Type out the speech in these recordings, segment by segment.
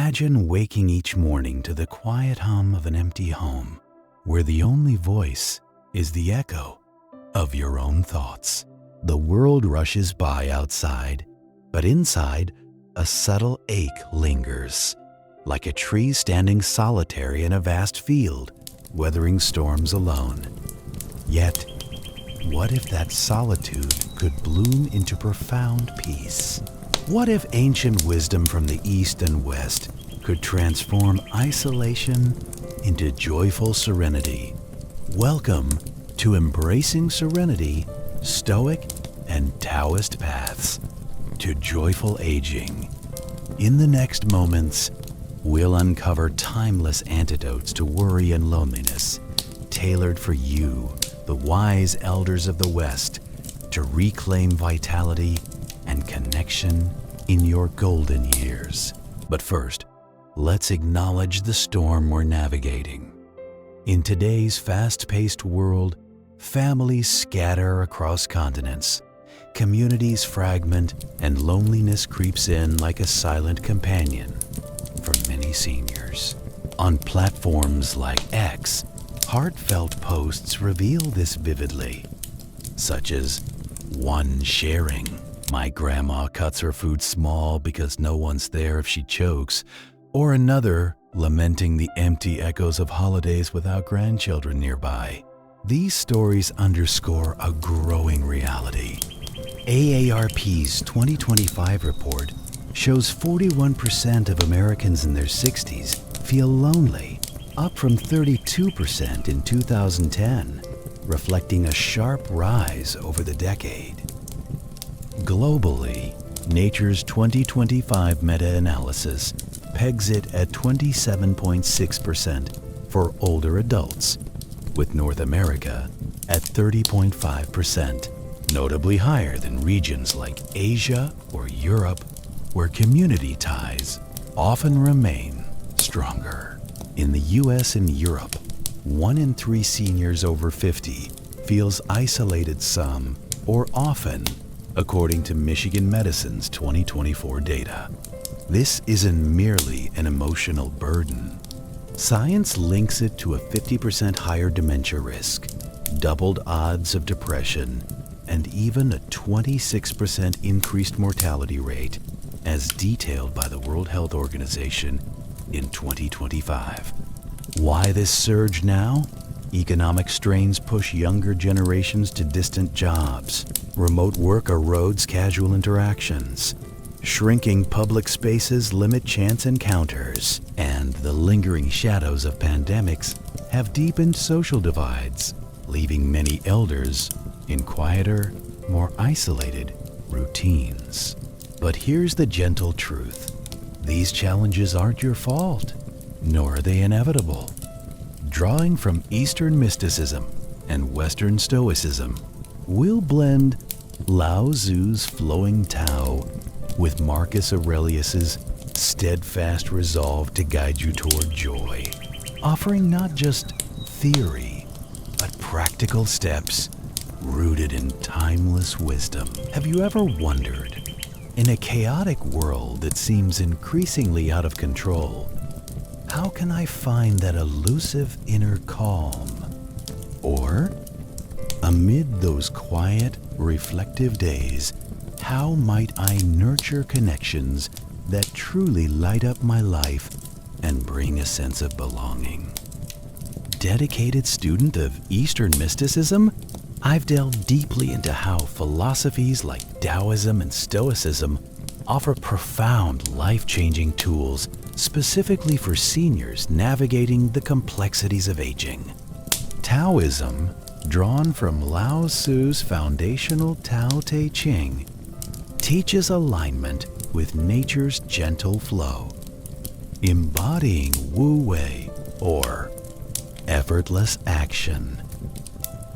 Imagine waking each morning to the quiet hum of an empty home, where the only voice is the echo of your own thoughts. The world rushes by outside, but inside, a subtle ache lingers, like a tree standing solitary in a vast field, weathering storms alone. Yet, what if that solitude could bloom into profound peace? What if ancient wisdom from the East and West could transform isolation into joyful serenity? Welcome to Embracing Serenity, Stoic and Taoist Paths to Joyful Aging. In the next moments, we'll uncover timeless antidotes to worry and loneliness, tailored for you, the wise elders of the West, to reclaim vitality and connection in your golden years. But first, let's acknowledge the storm we're navigating. In today's fast-paced world, families scatter across continents, communities fragment, and loneliness creeps in like a silent companion for many seniors. On platforms like X, heartfelt posts reveal this vividly, such as one sharing, "My grandma cuts her food small because no one's there if she chokes," or another lamenting the empty echoes of holidays without grandchildren nearby. These stories underscore a growing reality. AARP's 2025 report shows 41% of Americans in their 60s feel lonely, up from 32% in 2010, reflecting a sharp rise over the decade. Globally, Nature's 2025 meta-analysis pegs it at 27.6% for older adults, with North America at 30.5%, notably higher than regions like Asia or Europe, where community ties often remain stronger. In the US and Europe, 1 in 3 seniors over 50 feels isolated some or often, according to Michigan Medicine's 2024 data. This isn't merely an emotional burden. Science links it to a 50% higher dementia risk, doubled odds of depression, and even a 26% increased mortality rate, as detailed by the World Health Organization in 2025. Why this surge now? Economic strains push younger generations to distant jobs. Remote work erodes casual interactions. Shrinking public spaces limit chance encounters. And the lingering shadows of pandemics have deepened social divides, leaving many elders in quieter, more isolated routines. But here's the gentle truth. These challenges aren't your fault, nor are they inevitable. Drawing from Eastern mysticism and Western Stoicism, we'll blend Lao Tzu's flowing Tao with Marcus Aurelius's steadfast resolve to guide you toward joy, offering not just theory, but practical steps rooted in timeless wisdom. Have you ever wondered, in a chaotic world that seems increasingly out of control, how can I find that elusive inner calm? Or, amid those quiet, reflective days, how might I nurture connections that truly light up my life and bring a sense of belonging? Dedicated student of Eastern mysticism, I've delved deeply into how philosophies like Taoism and Stoicism offer profound, life-changing tools specifically for seniors navigating the complexities of aging. Taoism, drawn from Lao Tzu's foundational Tao Te Ching, teaches alignment with nature's gentle flow, embodying Wu Wei, or effortless action,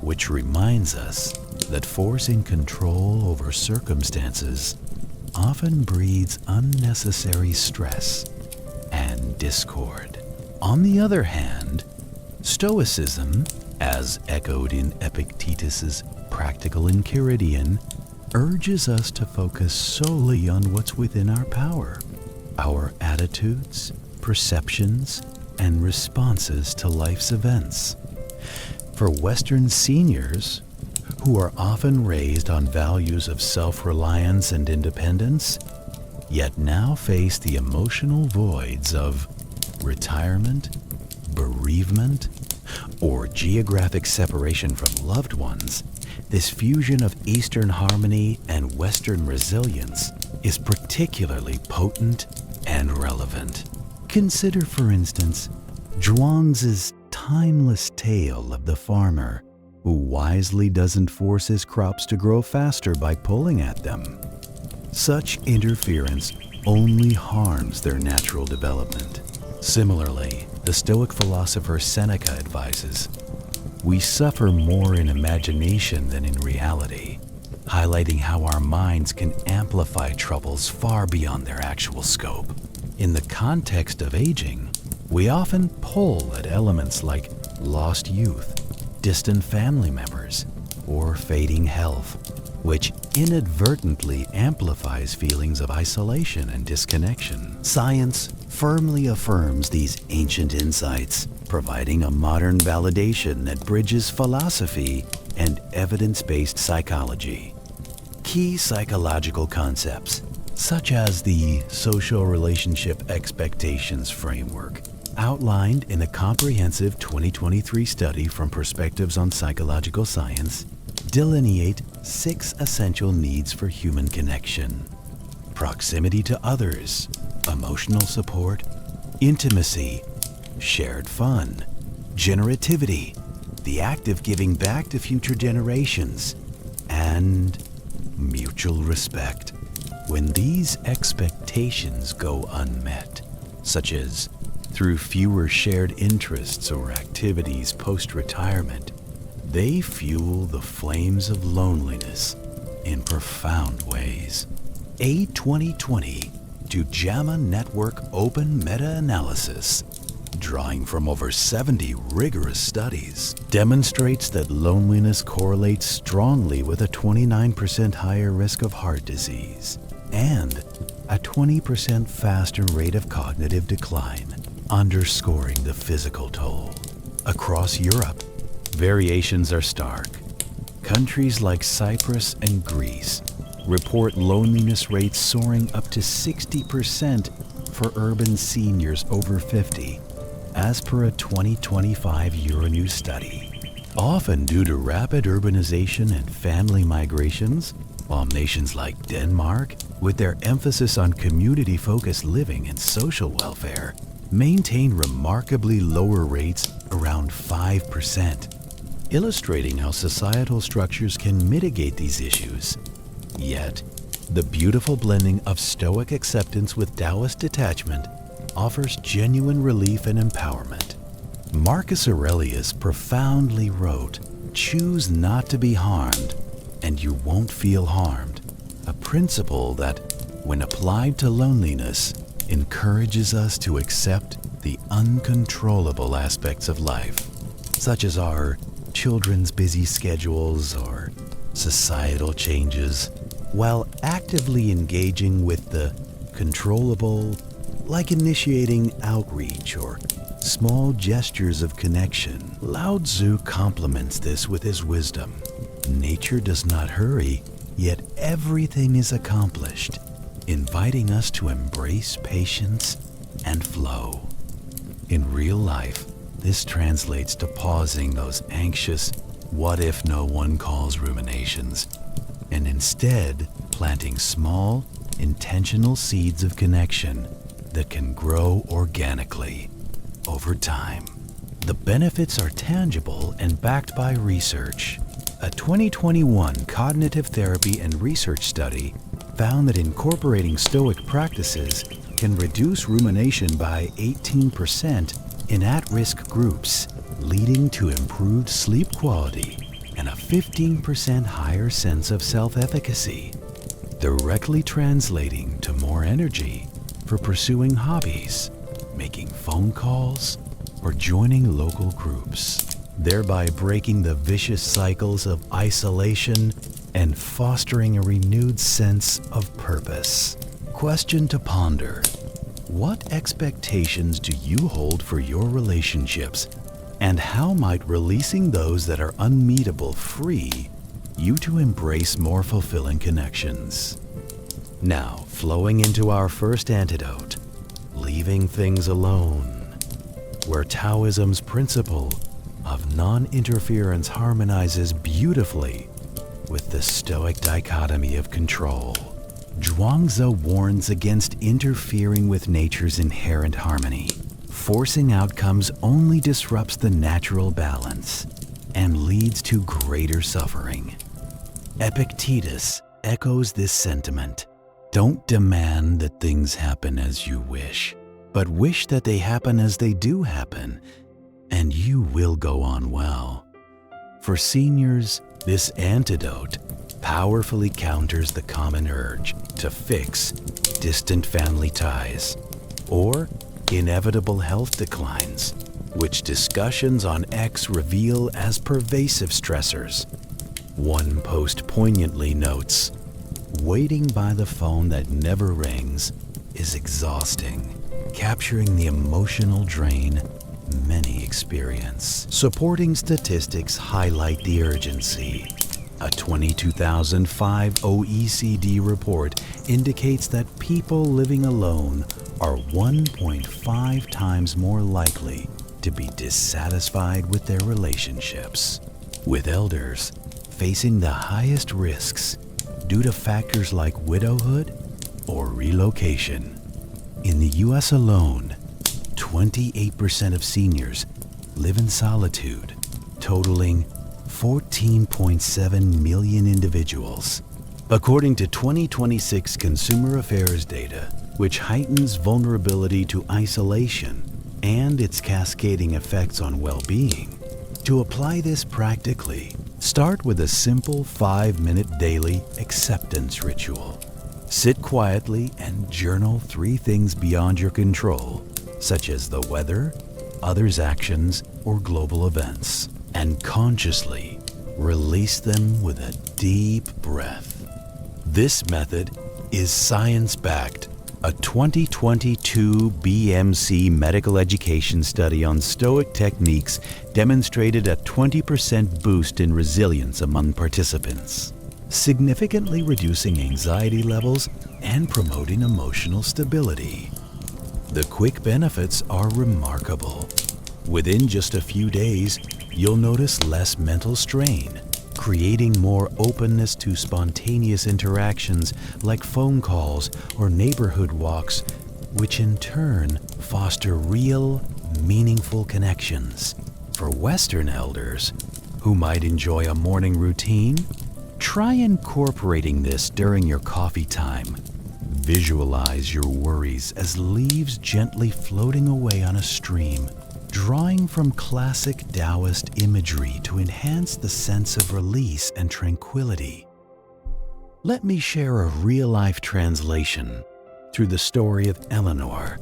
which reminds us that forcing control over circumstances often breeds unnecessary stress and discord. On the other hand, Stoicism, as echoed in Epictetus's Practical Enchiridion, urges us to focus solely on what's within our power, our attitudes, perceptions, and responses to life's events. For Western seniors, who are often raised on values of self-reliance and independence, yet now face the emotional voids of retirement, bereavement, or geographic separation from loved ones, this fusion of Eastern harmony and Western resilience is particularly potent and relevant. Consider, for instance, Zhuangzi's timeless tale of the farmer who wisely doesn't force his crops to grow faster by pulling at them. Such interference only harms their natural development. Similarly, the Stoic philosopher Seneca advises, "We suffer more in imagination than in reality," highlighting how our minds can amplify troubles far beyond their actual scope. In the context of aging, we often pull at elements like lost youth, distant family members, or fading health, which inadvertently amplifies feelings of isolation and disconnection. Science firmly affirms these ancient insights, providing a modern validation that bridges philosophy and evidence-based psychology. Key psychological concepts, such as the social relationship expectations framework, outlined in a comprehensive 2023 study from Perspectives on Psychological Science, delineate 6 essential needs for human connection: proximity to others, emotional support, intimacy, shared fun, generativity, the act of giving back to future generations, and mutual respect. When these expectations go unmet, such as through fewer shared interests or activities post-retirement, they fuel the flames of loneliness in profound ways. A 2020 Tujama Network Open Meta-Analysis, drawing from over 70 rigorous studies, demonstrates that loneliness correlates strongly with a 29% higher risk of heart disease and a 20% faster rate of cognitive decline, underscoring the physical toll. Across Europe, variations are stark. Countries like Cyprus and Greece report loneliness rates soaring up to 60% for urban seniors over 50, as per a 2025 Euronews study. Often due to rapid urbanization and family migrations, while nations like Denmark, with their emphasis on community-focused living and social welfare, maintain remarkably lower rates around 5%, illustrating how societal structures can mitigate these issues. Yet, the beautiful blending of Stoic acceptance with Taoist detachment offers genuine relief and empowerment. Marcus Aurelius profoundly wrote, "Choose not to be harmed, and you won't feel harmed," a principle that, when applied to loneliness, encourages us to accept the uncontrollable aspects of life, such as our children's busy schedules or societal changes, while actively engaging with the controllable, like initiating outreach or small gestures of connection. Lao Tzu complements this with his wisdom. Nature does not hurry, yet everything is accomplished, inviting us to embrace patience and flow. In real life, this translates to pausing those anxious, what if no one calls ruminations, and instead planting small, intentional seeds of connection that can grow organically over time. The benefits are tangible and backed by research. A 2021 cognitive therapy and research study found that incorporating Stoic practices can reduce rumination by 18% in at-risk groups, leading to improved sleep quality and a 15% higher sense of self-efficacy, directly translating to more energy for pursuing hobbies, making phone calls, or joining local groups, thereby breaking the vicious cycles of isolation and fostering a renewed sense of purpose. Question to ponder: What expectations do you hold for your relationships, and how might releasing those that are unmeetable free you to embrace more fulfilling connections? Now, flowing into our first antidote, leaving things alone, where Taoism's principle of non-interference harmonizes beautifully with the Stoic dichotomy of control. Zhuangzi warns against interfering with nature's inherent harmony. Forcing outcomes only disrupts the natural balance and leads to greater suffering. Epictetus echoes this sentiment. Don't demand that things happen as you wish, but wish that they happen as they do happen, and you will go on well. For seniors, this antidote powerfully counters the common urge to fix distant family ties or inevitable health declines, which discussions on X reveal as pervasive stressors. One post poignantly notes, "Waiting by the phone that never rings is exhausting, capturing the emotional drain many experience." Supporting statistics highlight the urgency. A 2005 OECD report indicates that people living alone are 1.5 times more likely to be dissatisfied with their relationships, with elders facing the highest risks due to factors like widowhood or relocation. In the US alone, 28% of seniors live in solitude, totaling 14.7 million individuals. According to 2026 Consumer Affairs data, which heightens vulnerability to isolation and its cascading effects on well-being, to apply this practically, start with a simple 5-minute daily acceptance ritual. Sit quietly and journal 3 things beyond your control, such as the weather, others' actions, or global events, and consciously release them with a deep breath. This method is science-backed. A 2022 BMC medical education study on Stoic techniques demonstrated a 20% boost in resilience among participants, significantly reducing anxiety levels and promoting emotional stability. The quick benefits are remarkable. Within just a few days, you'll notice less mental strain, creating more openness to spontaneous interactions like phone calls or neighborhood walks, which in turn foster real, meaningful connections. For Western elders who might enjoy a morning routine, try incorporating this during your coffee time. Visualize your worries as leaves gently floating away on a stream, drawing from classic Taoist imagery to enhance the sense of release and tranquility. Let me share a real-life translation through the story of Eleanor,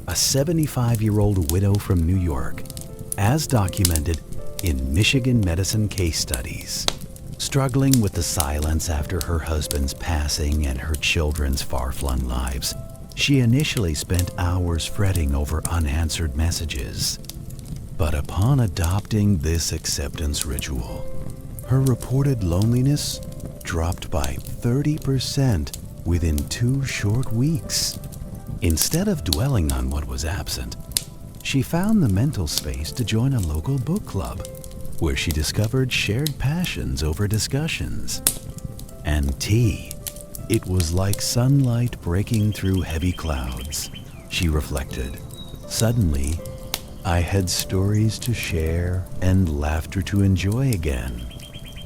a 75-year-old widow from New York, as documented in Michigan Medicine Case Studies. Struggling with the silence after her husband's passing and her children's far-flung lives, she initially spent hours fretting over unanswered messages. But upon adopting this acceptance ritual, her reported loneliness dropped by 30% within 2 short weeks. Instead of dwelling on what was absent, she found the mental space to join a local book club, where she discovered shared passions over discussions. And tea. It was like sunlight breaking through heavy clouds, she reflected. Suddenly, I had stories to share and laughter to enjoy again.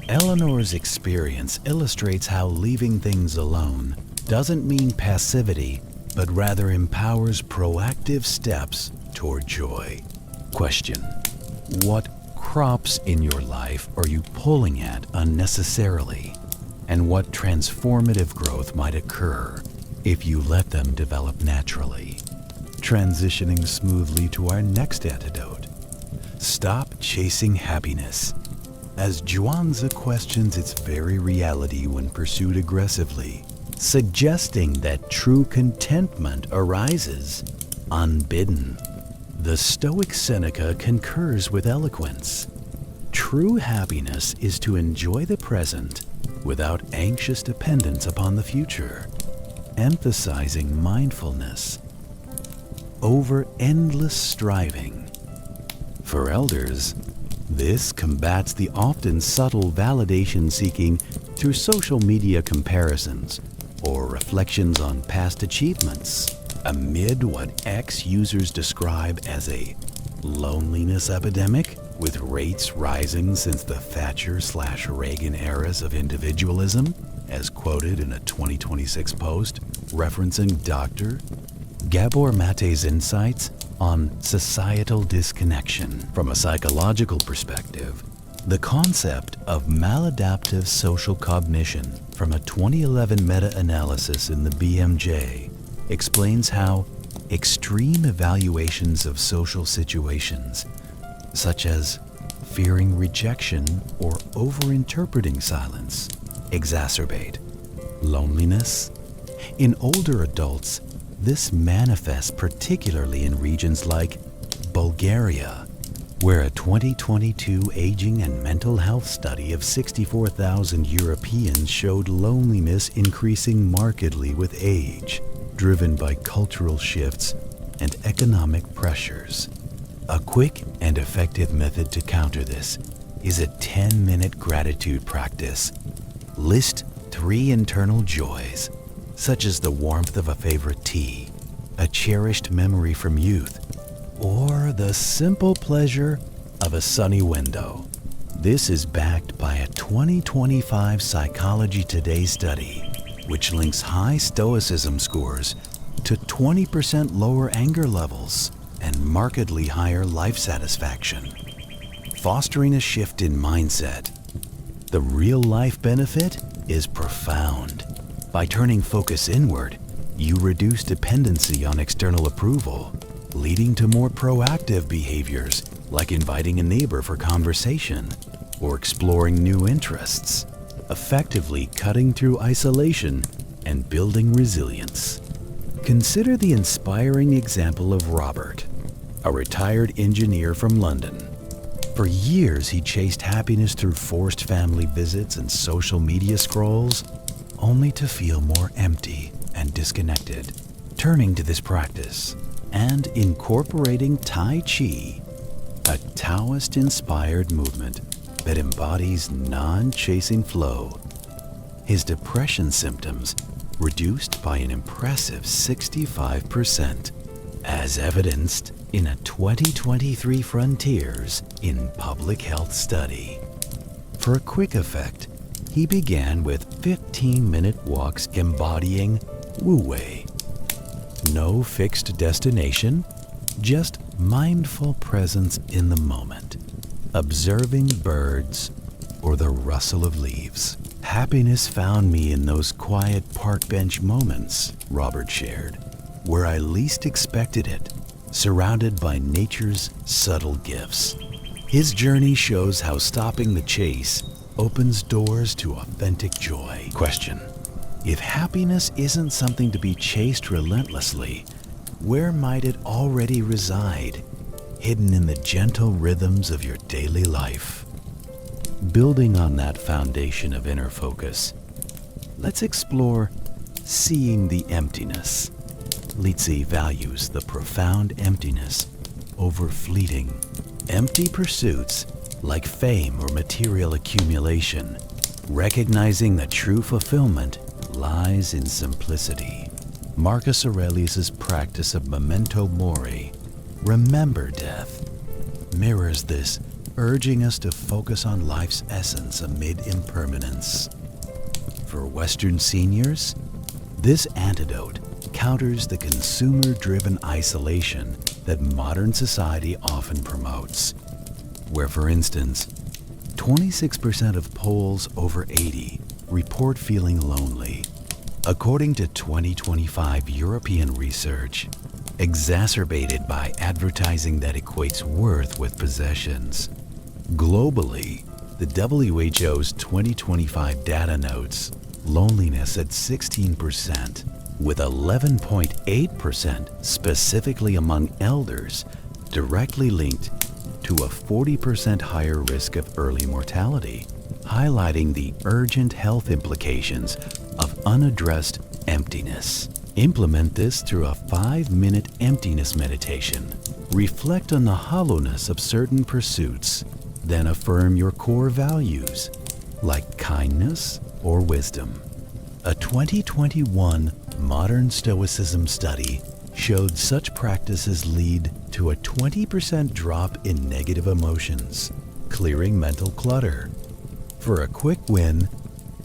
Eleanor's experience illustrates how leaving things alone doesn't mean passivity, but rather empowers proactive steps toward joy. Question: what crops in your life are you pulling at unnecessarily? And what transformative growth might occur if you let them develop naturally? Transitioning smoothly to our next antidote. Stop chasing happiness. As Zhuangzi questions its very reality when pursued aggressively, suggesting that true contentment arises unbidden. The Stoic Seneca concurs with eloquence. True happiness is to enjoy the present without anxious dependence upon the future, emphasizing mindfulness over endless striving. For elders, this combats the often subtle validation seeking through social media comparisons or reflections on past achievements amid what ex-users describe as a loneliness epidemic, with rates rising since the Thatcher/Reagan eras of individualism, as quoted in a 2026 post referencing Dr. Gabor Mate's insights on societal disconnection. From a psychological perspective, the concept of maladaptive social cognition from a 2011 meta-analysis in the BMJ explains how extreme evaluations of social situations, such as fearing rejection or overinterpreting silence, exacerbate loneliness. In older adults, this manifests particularly in regions like Bulgaria, where a 2022 aging and mental health study of 64,000 Europeans showed loneliness increasing markedly with age, driven by cultural shifts and economic pressures. A quick and effective method to counter this is a 10-minute gratitude practice. List 3 internal joys, such as the warmth of a favorite tea, a cherished memory from youth, or the simple pleasure of a sunny window. This is backed by a 2025 Psychology Today study, which links high Stoicism scores to 20% lower anger levels and markedly higher life satisfaction, fostering a shift in mindset. The real-life benefit is profound. By turning focus inward, you reduce dependency on external approval, leading to more proactive behaviors like inviting a neighbor for conversation or exploring new interests, effectively cutting through isolation and building resilience. Consider the inspiring example of Robert, a retired engineer from London. For years, he chased happiness through forced family visits and social media scrolls, only to feel more empty and disconnected. Turning to this practice and incorporating Tai Chi, a Taoist-inspired movement that embodies non-chasing flow, his depression symptoms reduced by an impressive 65%, as evidenced in a 2023 Frontiers in Public Health study. For a quick effect, he began with 15-minute walks embodying Wu Wei. No fixed destination, just mindful presence in the moment, observing birds or the rustle of leaves. Happiness found me in those quiet park bench moments, Robert shared, where I least expected it, surrounded by nature's subtle gifts. His journey shows how stopping the chase opens doors to authentic joy. Question: if happiness isn't something to be chased relentlessly, where might it already reside, hidden in the gentle rhythms of your daily life? Building on that foundation of inner focus, let's explore seeing the emptiness. Lao Tzu values the profound emptiness over fleeting, empty pursuits like fame or material accumulation, recognizing that true fulfillment lies in simplicity. Marcus Aurelius' practice of memento mori, remember death, mirrors this, urging us to focus on life's essence amid impermanence. For Western seniors, this antidote counters the consumer-driven isolation that modern society often promotes, where, for instance, 26% of Poles over 80 report feeling lonely, according to 2025 European research, exacerbated by advertising that equates worth with possessions. Globally, the WHO's 2025 data notes loneliness at 16%, with 11.8% specifically among elders, directly linked to a 40% higher risk of early mortality, highlighting the urgent health implications of unaddressed emptiness. Implement this through a 5-minute emptiness meditation. Reflect on the hollowness of certain pursuits, then affirm your core values, like kindness or wisdom. A 2021 Modern Stoicism study showed such practices lead to a 20% drop in negative emotions, clearing mental clutter. For a quick win,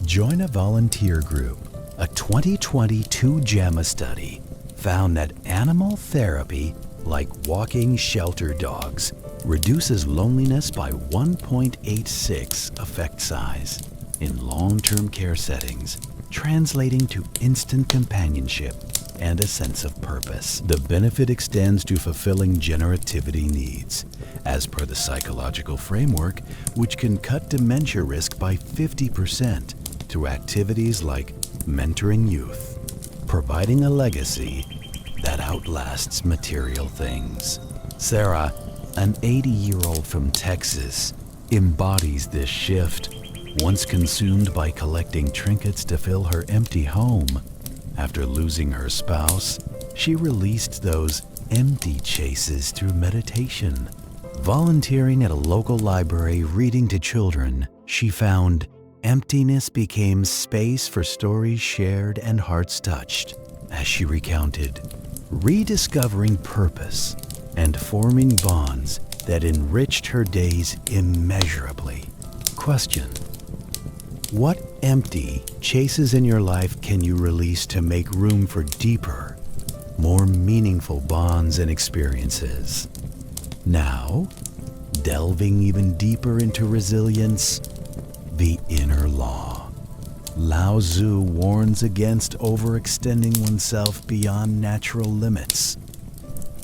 join a volunteer group. A 2022 JAMA study found that animal therapy, like walking shelter dogs, reduces loneliness by 1.86 effect size in long-term care settings, translating to instant companionship and a sense of purpose. The benefit extends to fulfilling generativity needs, as per the psychological framework, which can cut dementia risk by 50% through activities like mentoring youth, providing a legacy that outlasts material things. Sarah, an 80-year-old from Texas, embodies this shift. Once consumed by collecting trinkets to fill her empty home, after losing her spouse, she released those empty chases through meditation. Volunteering at a local library reading to children, she found emptiness became space for stories shared and hearts touched. As she recounted, rediscovering purpose and forming bonds that enriched her days immeasurably. Question: what empty chases in your life can you release to make room for deeper, more meaningful bonds and experiences? Now, delving even deeper into resilience, the inner law. Lao Tzu warns against overextending oneself beyond natural limits.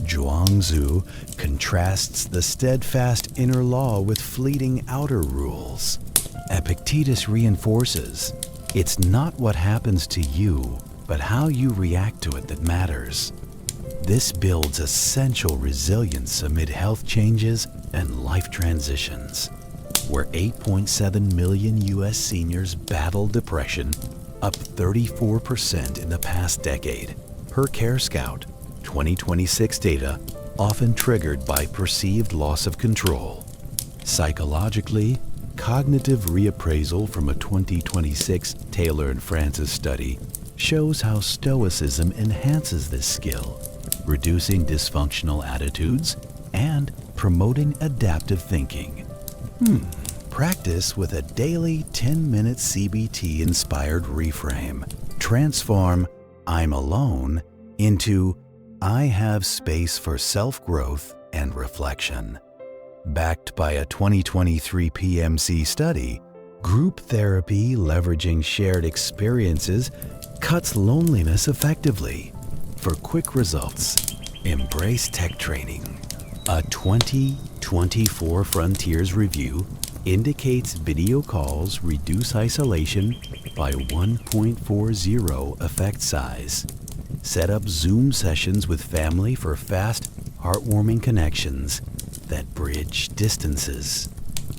Zhuangzi contrasts the steadfast inner law with fleeting outer rules. Epictetus reinforces, it's not what happens to you, but how you react to it that matters. This builds essential resilience amid health changes and life transitions, where 8.7 million U.S. seniors battle depression, up 34% in the past decade, per CareScout 2026 data, often triggered by perceived loss of control. Psychologically, cognitive reappraisal from a 2026 Taylor and Francis study shows how Stoicism enhances this skill, reducing dysfunctional attitudes and promoting adaptive thinking. Practice with a daily 10-minute CBT-inspired reframe. Transform "I'm alone" into "I have space for self-growth and reflection." Backed by a 2023 PMC study, group therapy leveraging shared experiences cuts loneliness effectively. For quick results, embrace tech training. A 2024 Frontiers review indicates video calls reduce isolation by 1.40 effect size. Set up Zoom sessions with family for fast, heartwarming connections that bridge distances.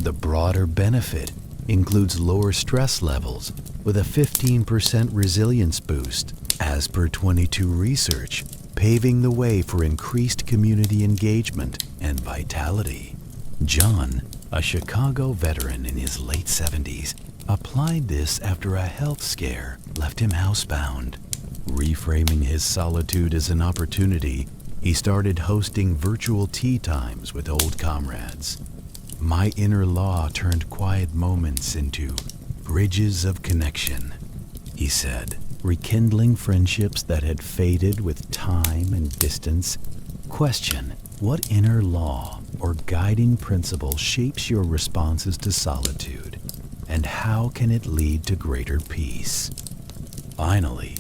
The broader benefit includes lower stress levels with a 15% resilience boost, as per 22 research, paving the way for increased community engagement and vitality. John, a Chicago veteran in his late 70s, applied this after a health scare left him housebound. Reframing his solitude as an opportunity, he started hosting virtual tea times with old comrades. My inner law turned quiet moments into bridges of connection, he said, rekindling friendships that had faded with time and distance. Question: what inner law or guiding principle shapes your responses to solitude, and how can it lead to greater peace? Finally,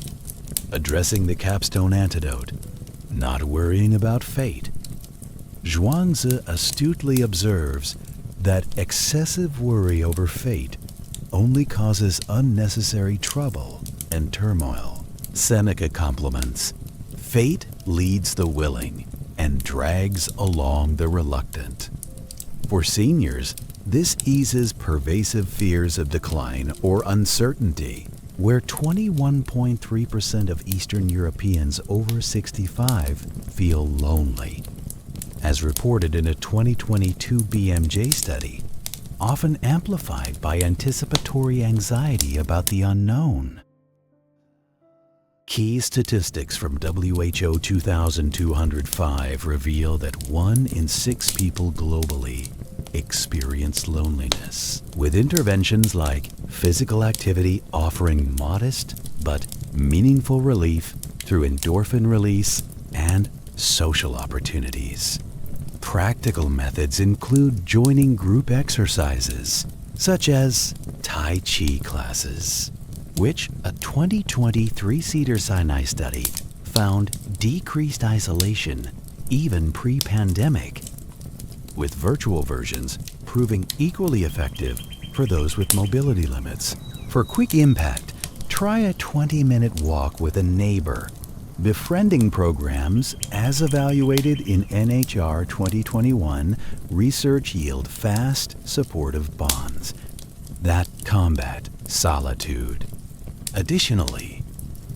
addressing the capstone antidote: not worrying about fate. Zhuangzi astutely observes that excessive worry over fate only causes unnecessary trouble and turmoil. Seneca compliments, "Fate leads the willing and drags along the reluctant." For seniors, this eases pervasive fears of decline or uncertainty, where 21.3% of Eastern Europeans over 65 feel lonely. As reported in a 2022 BMJ study, often amplified by anticipatory anxiety about the unknown. Key statistics from WHO 2205 reveal that 1 in 6 people globally experience loneliness, with interventions like physical activity offering modest but meaningful relief through endorphin release and social opportunities. Practical methods include joining group exercises, such as Tai Chi classes, which a 2020 three-seater Sinai study found decreased isolation even pre-pandemic, with virtual versions proving equally effective for those with mobility limits. For quick impact, try a 20-minute walk with a neighbor. Befriending programs, as evaluated in NHR 2021, research yield fast, supportive bonds that combat solitude. Additionally,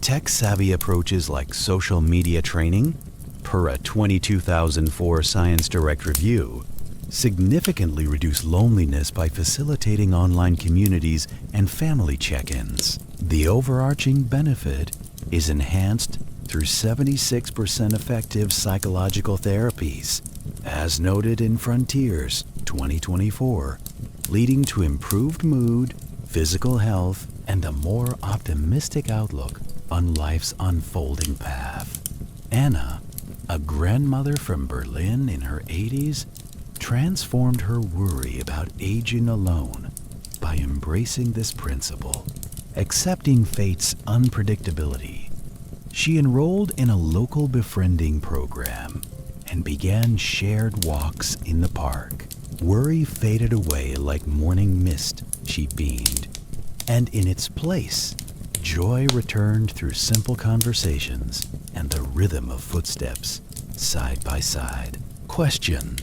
tech-savvy approaches like social media training, per a 2004 Science Direct review, significantly reduce loneliness by facilitating online communities and family check-ins. The overarching benefit is enhanced through 76% effective psychological therapies, as noted in Frontiers 2024, leading to improved mood, physical health, and a more optimistic outlook on life's unfolding path. Anna, a grandmother from Berlin in her 80s, transformed her worry about aging alone by embracing this principle. Accepting fate's unpredictability, she enrolled in a local befriending program and began shared walks in the park. Worry faded away like morning mist, she beamed, and in its place, joy returned through simple conversations and the rhythm of footsteps side by side. Question: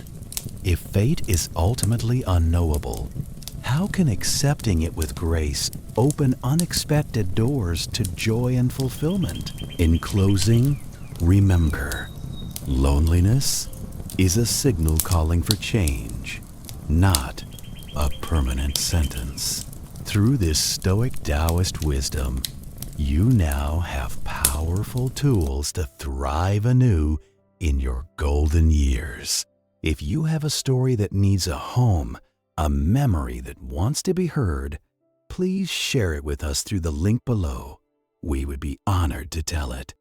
if fate is ultimately unknowable, how can accepting it with grace open unexpected doors to joy and fulfillment? In closing, remember, loneliness is a signal calling for change, not a permanent sentence. Through this Stoic Taoist wisdom, you now have powerful tools to thrive anew in your golden years. If you have a story that needs a home, a memory that wants to be heard, please share it with us through the link below. We would be honored to tell it.